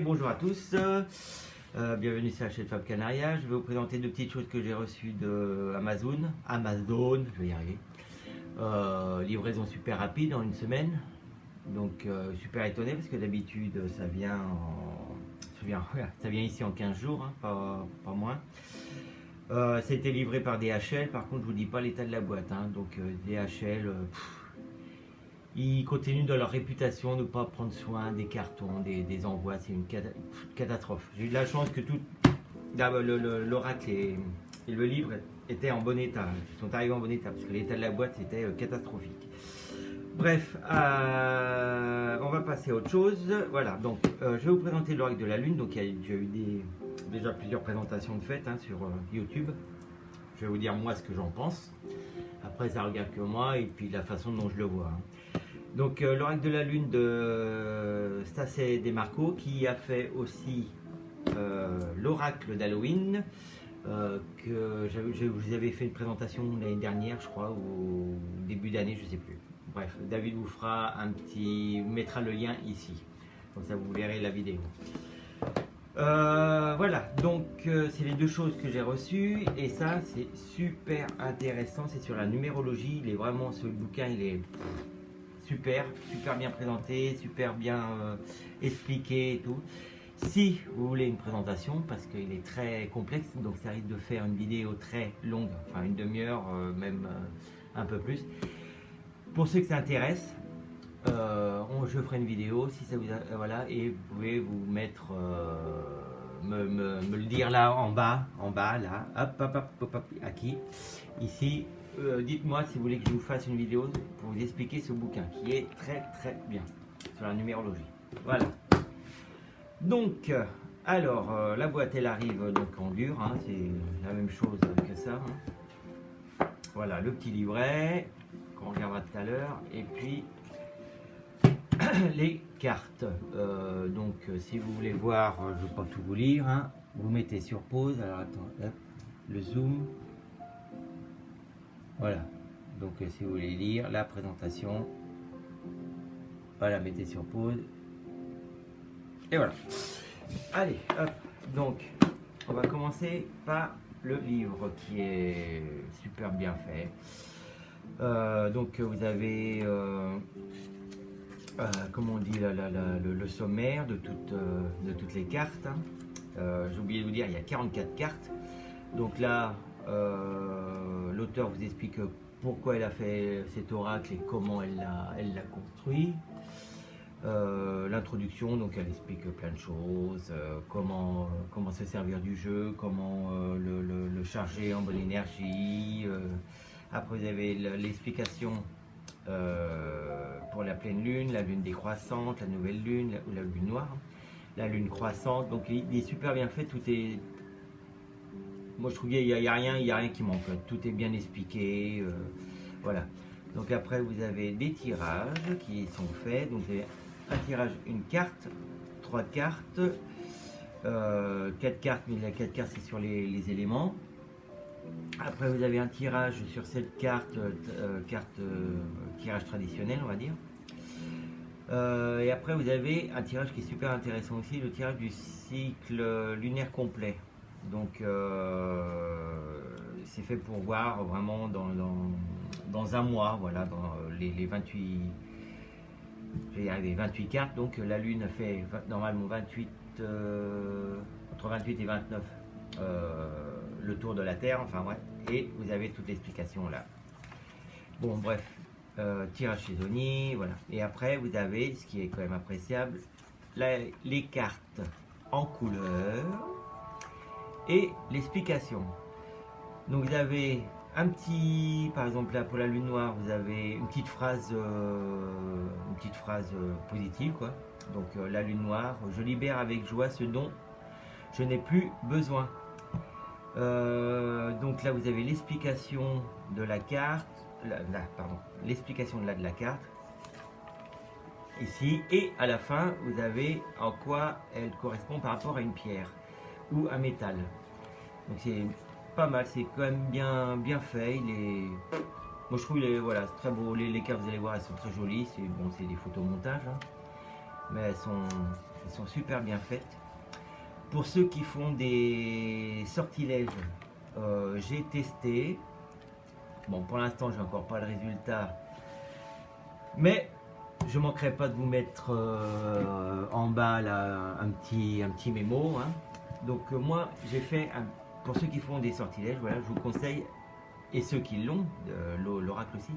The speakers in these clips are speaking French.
bonjour à tous, bienvenue sur la chaîne Fab Canaria. Je vais vous présenter deux petites choses que j'ai reçues de Amazon, je vais y arriver. Livraison super rapide en une semaine, donc super étonné parce que d'habitude ça vient ici en 15 jours, hein, pas moins. Ça a été livré par DHL, par contre je vous dis pas l'état de la boîte, hein, donc DHL... ils continuent dans leur réputation de ne pas prendre soin des cartons, des envois. C'est une catastrophe. J'ai eu de la chance que tout l'oracle et le livre étaient en bon état. Ils sont arrivés en bon état parce que l'état de la boîte était catastrophique. Bref, on va passer à autre chose. Voilà, donc je vais vous présenter l'oracle de la Lune. Donc il y a déjà eu déjà plusieurs présentations de faites, hein, sur YouTube. Je vais vous dire moi ce que j'en pense. Après, ça regarde que moi et puis la façon dont je le vois, hein. Donc l'oracle de la Lune de Stasé Demarco, qui a fait aussi l'oracle d'Halloween, que je vous avais fait une présentation l'année dernière, je crois, ou au début d'année, je sais plus. Bref, David vous mettra le lien ici, comme ça vous verrez la vidéo. Voilà, donc c'est les deux choses que j'ai reçues, et ça c'est super intéressant. C'est sur la numérologie. Il est vraiment, ce bouquin il est super bien présenté, super bien expliqué et tout. Si vous voulez une présentation, parce qu'il est très complexe, donc ça risque de faire une vidéo très longue, enfin une demi-heure, même un peu plus. Pour ceux que ça intéresse, je ferai une vidéo si ça vous voilà, et vous pouvez vous mettre me le dire là en bas là, hop, aquí, ici. Dites-moi si vous voulez que je vous fasse une vidéo pour vous expliquer ce bouquin qui est très bien sur la numérologie. Voilà. Donc alors la boîte elle arrive donc en dur, hein, c'est la même chose que ça, hein. Voilà le petit livret qu'on regardera tout à l'heure, et puis les cartes. Donc si vous voulez voir, je ne vais pas tout vous lire, hein, vous mettez sur pause. Alors attends, hop, le zoom. Voilà, donc si vous voulez lire la présentation, voilà, mettez sur pause. Et voilà. Allez, hop, donc on va commencer par le livre qui est super bien fait. Donc vous avez, comment on dit, le sommaire de toutes les cartes, hein. J'ai oublié de vous dire, il y a 44 cartes. Donc là, l'auteur vous explique pourquoi elle a fait cet oracle et comment elle l'a construit. L'introduction, donc elle explique plein de choses, comment se servir du jeu, comment le charger en bonne énergie. Après vous avez l'explication pour la pleine lune, la lune décroissante, la nouvelle lune, ou la lune noire, la lune croissante. Donc il est super bien fait, tout est... Moi je trouve qu'il n'y a rien qui manque, tout est bien expliqué, voilà. Donc après vous avez des tirages qui sont faits. Donc vous avez un tirage, une carte, 3 cartes, 4 cartes, mais la 4 cartes c'est sur les éléments. Après vous avez un tirage sur cette carte, tirage traditionnel on va dire. Et après vous avez un tirage qui est super intéressant aussi, le tirage du cycle lunaire complet. Donc c'est fait pour voir vraiment dans un mois, voilà, dans les 28, je vais y arriver, 28 cartes. Donc la lune fait normalement 28, entre 28 et 29 le tour de la Terre, enfin ouais, et vous avez toute l'explication là. Bon bref, tirage saisonnier, voilà. Et après vous avez, ce qui est quand même appréciable, les cartes en couleur et l'explication. Donc vous avez un petit, par exemple là pour la lune noire, vous avez une petite phrase positive, quoi. Donc la lune noire, je libère avec joie ce dont je n'ai plus besoin. Donc là vous avez l'explication de la carte, l'explication de la carte ici, et à la fin vous avez en quoi elle correspond par rapport à une pierre ou un métal. Donc c'est pas mal, c'est quand même bien fait. Moi je trouve voilà, c'est très beau. Les cartes, vous allez voir, elles sont très jolies. C'est bon, c'est des photomontages, hein, mais elles sont elles sont super bien faites. Pour ceux qui font des sortilèges, j'ai testé. Bon, pour l'instant, j'ai encore pas le résultat, mais je manquerai pas de vous mettre en bas là, un petit mémo. Hein. Donc moi, j'ai fait, pour ceux qui font des sortilèges, voilà, je vous conseille, et ceux qui l'ont, l'oracle aussi,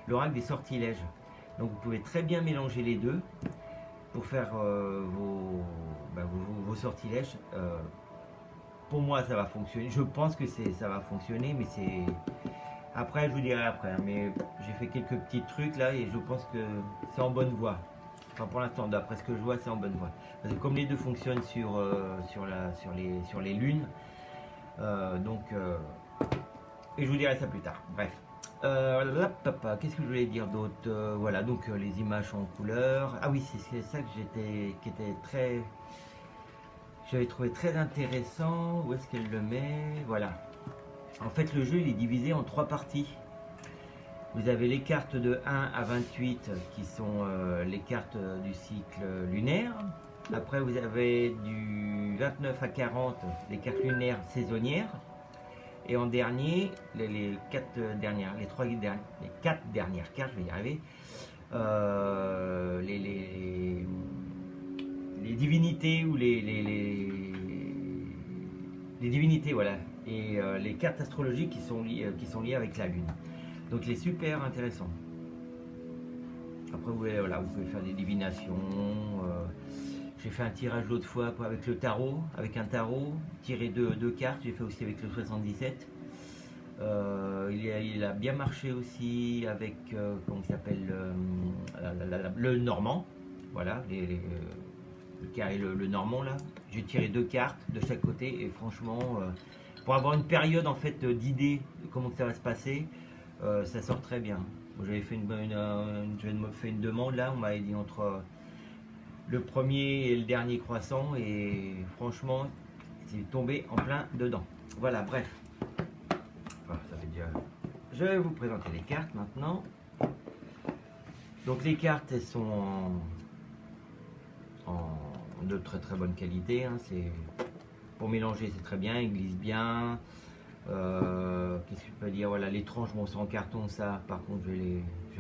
l'oracle des sortilèges. Donc vous pouvez très bien mélanger les deux pour faire vos sortilèges. Pour moi, ça va fonctionner. Je pense que ça va fonctionner, mais c'est... Après, je vous dirai après. Hein, mais j'ai fait quelques petits trucs là et je pense que c'est en bonne voie. Enfin, pour l'instant, d'après ce que je vois, c'est en bonne voie. Parce que comme les deux fonctionnent sur les lunes, et je vous dirai ça plus tard. Bref. Qu'est-ce que je voulais dire d'autre? Voilà, donc les images sont en couleur. Ah oui, c'est ça qui était très... J'avais trouvé très intéressant. Où est-ce qu'elle le met? Voilà. En fait, le jeu il est divisé en 3 parties. Vous avez les cartes de 1 à 28 qui sont les cartes du cycle lunaire. Après, vous avez du 29 à 40 les cartes lunaires saisonnières. Et en dernier, les 4 dernières, les 4 dernières cartes, je vais y arriver, les divinités ou les divinités, voilà, et les cartes astrologiques qui sont liées avec la lune. Donc il est super intéressant. Après vous pouvez faire des divinations. J'ai fait un tirage l'autre fois avec le tarot, avec un tarot, tirer deux cartes. J'ai fait aussi avec le 77. Il a bien marché aussi avec comment il s'appelle, le normand. Voilà, le normand là. J'ai tiré 2 cartes de chaque côté et franchement, pour avoir une période en fait d'idée de comment ça va se passer, ça sort très bien. J'avais fait une demande là, on m'avait dit entre le premier et le dernier croissant et franchement, c'est tombé en plein dedans. Voilà, bref. Enfin, ça fait déjà... Je vais vous présenter les cartes maintenant. Donc les cartes, elles sont de très très bonne qualité. Hein. Pour mélanger, c'est très bien, ils glissent bien. Qu'est-ce que je peux dire? Voilà, les tranches, bon, c'est en carton, ça. Par contre, je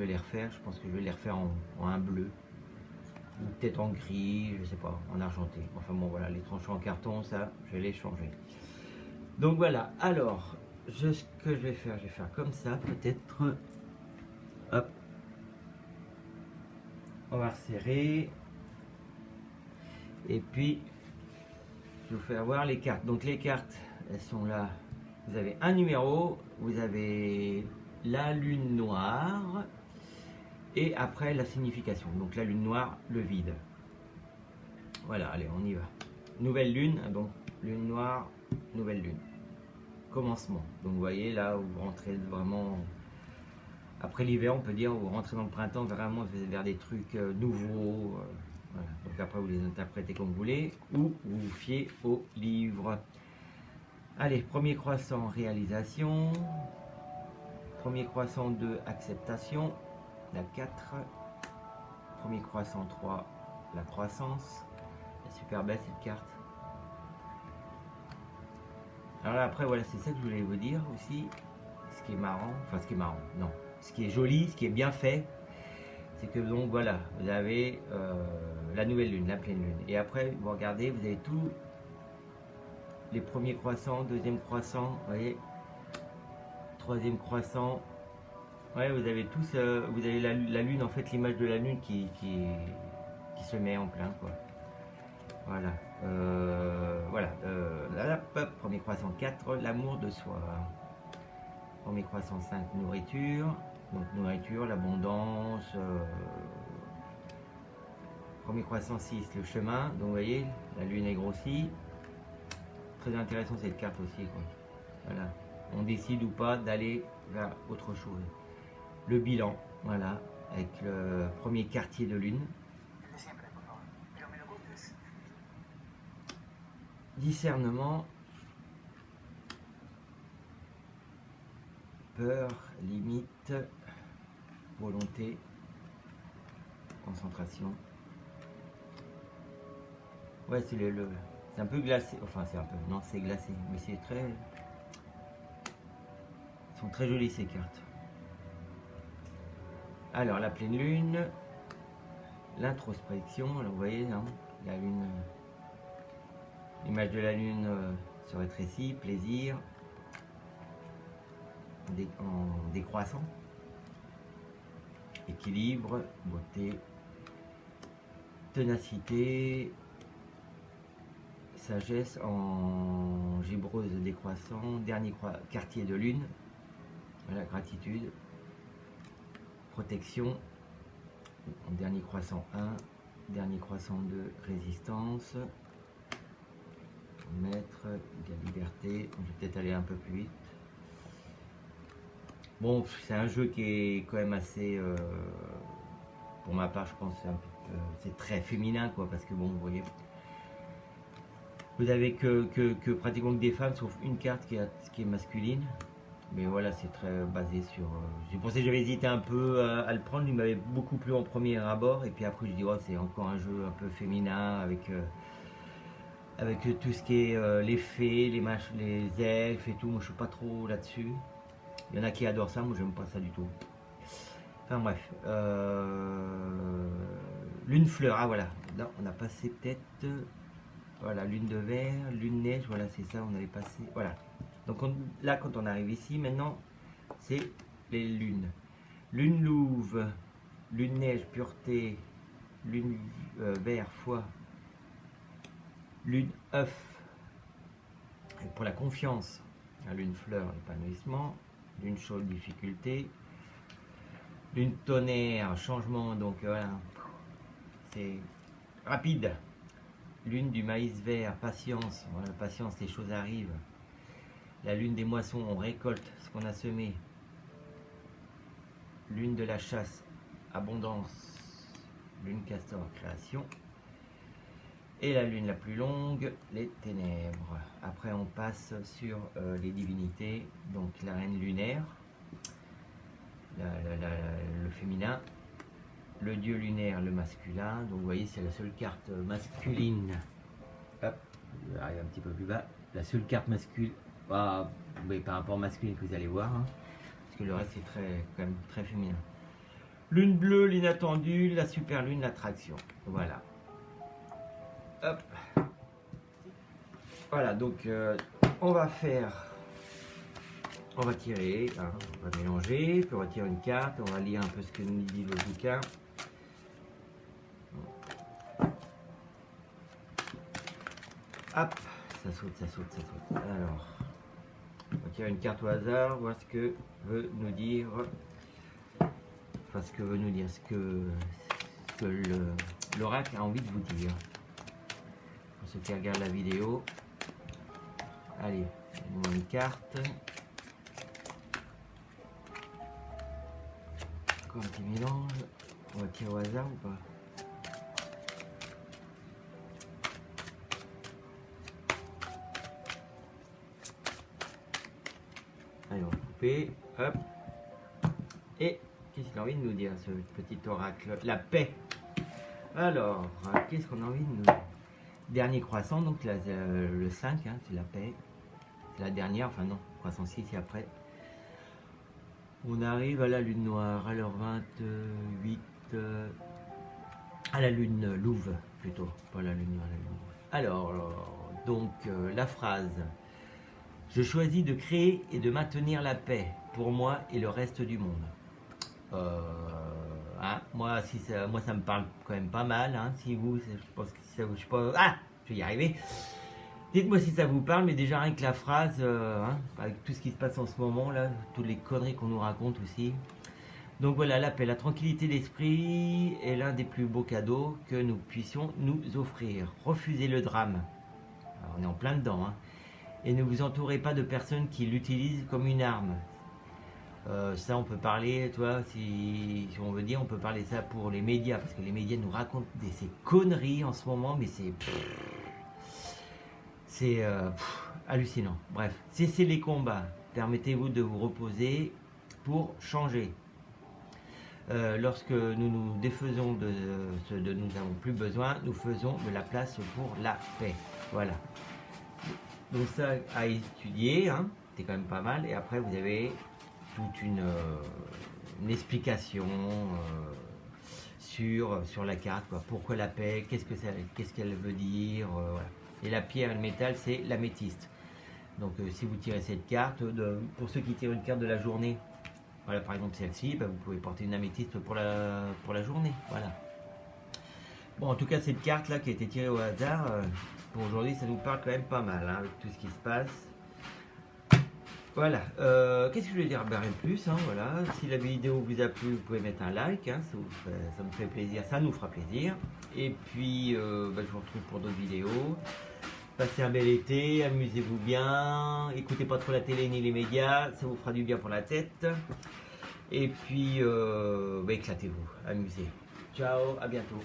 vais les refaire. Je pense que je vais les refaire en un bleu. Ou peut-être en gris, je sais pas, en argenté. Enfin bon, voilà, les tranches en carton, ça, je vais les changer. Donc voilà, alors, ce que je vais faire comme ça, peut-être. Hop. On va resserrer. Et puis, je vous fais avoir les cartes. Donc les cartes, elles sont là. Vous avez un numéro, vous avez la lune noire, et après la signification. Donc la lune noire, le vide. Voilà, allez, on y va. Nouvelle lune, donc lune noire, nouvelle lune. Commencement. Donc vous voyez là, vous rentrez vraiment... Après l'hiver, on peut dire, vous rentrez dans le printemps, vraiment vers des trucs nouveaux. Voilà. Donc après, vous les interprétez comme vous voulez, ou vous vous fiez au livre. Allez, premier croissant, réalisation. Premier croissant 2, acceptation. La 4. Premier croissant 3, la croissance. C'est super belle cette carte. Alors là, après, voilà, c'est ça que je voulais vous dire aussi. Ce qui est marrant, enfin ce qui est marrant, non. Ce qui est joli, ce qui est bien fait, c'est que donc voilà, vous avez la nouvelle lune, la pleine lune. Et après, vous regardez, vous avez tous les premiers croissants, deuxième croissant, vous voyez, troisième croissant. Ouais, vous avez tous, vous avez la lune, en fait, l'image de la lune qui se met en plein, quoi. Voilà. Premier croissant 4, l'amour de soi. Premier croissant 5, nourriture. Donc nourriture, l'abondance. Premier croissant 6, le chemin. Donc vous voyez, la lune est grossie. Très intéressant cette carte aussi, quoi. Voilà. On décide ou pas d'aller vers autre chose. Le bilan, voilà, avec le premier quartier de lune. Discernement, peur, limite, volonté, concentration. Ouais, c'est un peu glacé. Enfin, c'est un peu. Non, c'est glacé. Mais c'est très. Elles sont très jolies ces cartes. Alors, la pleine lune. L'introspection. Alors, vous voyez, hein, la lune. L'image de la lune se rétrécit. Plaisir. En décroissant. Équilibre. Beauté. Ténacité. Sagesse en gibreuse décroissant, dernier quartier de lune, voilà, gratitude, protection, en dernier croissant 1, dernier croissant 2, résistance, maître, la liberté, je vais peut-être aller un peu plus vite. Bon, c'est un jeu qui est quand même assez, pour ma part je pense, c'est très féminin quoi, parce que bon, vous voyez, vous avez que pratiquement que des femmes, sauf une carte qui est masculine. Mais voilà, c'est très basé sur... j'ai pensé que j'avais hésité un peu à le prendre. Il m'avait beaucoup plu en premier abord. Et puis après, je dis, oh, c'est encore un jeu un peu féminin avec tout ce qui est les fées, les elfes et tout. Moi, je suis pas trop là-dessus. Il y en a qui adorent ça. Moi, j'aime pas ça du tout. Enfin bref. Lune fleur. Ah voilà. Là, on a passé peut-être... Voilà, lune de verre, lune neige, voilà, c'est ça, on avait passé, voilà. Donc là, quand on arrive ici, maintenant, c'est les lunes. Lune louve, lune neige, pureté, lune vert, foi, lune œuf, pour la confiance, la lune fleur, épanouissement, lune chaude, difficulté, lune tonnerre, changement, donc voilà, c'est rapide. Lune du maïs vert, patience, voilà, patience, les choses arrivent. La lune des moissons, on récolte ce qu'on a semé. Lune de la chasse, abondance. Lune castor, création. Et la lune la plus longue, les ténèbres. Après, on passe sur les divinités. Donc, la reine lunaire, le féminin. Le dieu lunaire, le masculin. Donc, vous voyez, c'est la seule carte masculine. Hop, je vais arriver un petit peu plus bas. La seule carte masculine, bah, oui, par rapport masculine que vous allez voir, hein, parce que le reste c'est quand même très féminin. Lune bleue, l'inattendu, la super lune, l'attraction. Voilà. Hop. Voilà, donc on va tirer, hein, on va mélanger, puis on va tirer une carte, on va lire un peu ce que nous dit le bouquin. Hop, ça saute, ça saute, ça saute. Alors, on va tirer une carte au hasard, voir ce que veut nous dire, enfin ce que veut nous dire, ce que l'oracle a envie de vous dire. Pour ceux qui regardent la vidéo, allez, donne-moi une carte. Encore un petit mélange. On va tirer au hasard ou pas? Allez, on va couper, hop. Et qu'est-ce qu'il a envie de nous dire, ce petit oracle? La paix. Alors, qu'est-ce qu'on a envie de nous dire? Dernier croissant, donc le 5, hein, c'est la paix. C'est la dernière, enfin non, croissant 6 et après. On arrive à la lune noire, à l'heure 28, à la lune louve plutôt, pas la lune noire, la lune louve. Alors, donc la phrase. Je choisis de créer et de maintenir la paix pour moi et le reste du monde. Hein, moi, ça me parle quand même pas mal. Hein, si vous, je pense que si ça vous, je sais pas, je vais y arriver. Dites-moi si ça vous parle, mais déjà rien que la phrase, hein, avec tout ce qui se passe en ce moment là, toutes les conneries qu'on nous raconte aussi. Donc voilà, la paix, la tranquillité d'esprit est l'un des plus beaux cadeaux que nous puissions nous offrir. Refusez le drame. Alors, on est en plein dedans, hein. Et ne vous entourez pas de personnes qui l'utilisent comme une arme. Ça, on peut parler, toi, si on veut dire, on peut parler ça pour les médias, parce que les médias nous racontent ces conneries en ce moment, mais c'est hallucinant. Bref, cessez les combats, permettez-vous de vous reposer pour changer. Lorsque nous nous défaisons de ce dont nous n'avons plus besoin, nous faisons de la place pour la paix. Voilà. Donc ça à étudier, hein, c'est quand même pas mal. Et après vous avez toute une explication sur la carte, quoi. Pourquoi la paix, qu'est-ce qu'elle veut dire, voilà. Et la pierre et le métal, c'est l'améthyste. Donc si vous tirez cette carte, pour ceux qui tirent une carte de la journée, voilà, par exemple celle-ci, bah, vous pouvez porter une améthyste pour la journée. Voilà. Bon, en tout cas, cette carte-là qui a été tirée au hasard, pour aujourd'hui, ça nous parle quand même pas mal, hein, avec tout ce qui se passe. Voilà. Qu'est-ce que je voulais dire? Ben, rien de plus, hein, voilà. Si la vidéo vous a plu, vous pouvez mettre un like, hein, ça me fait plaisir, ça nous fera plaisir. Et puis, ben, je vous retrouve pour d'autres vidéos. Passez un bel été, amusez-vous bien, écoutez pas trop la télé ni les médias, ça vous fera du bien pour la tête. Et puis, bah, éclatez-vous, amusez. Ciao, à bientôt.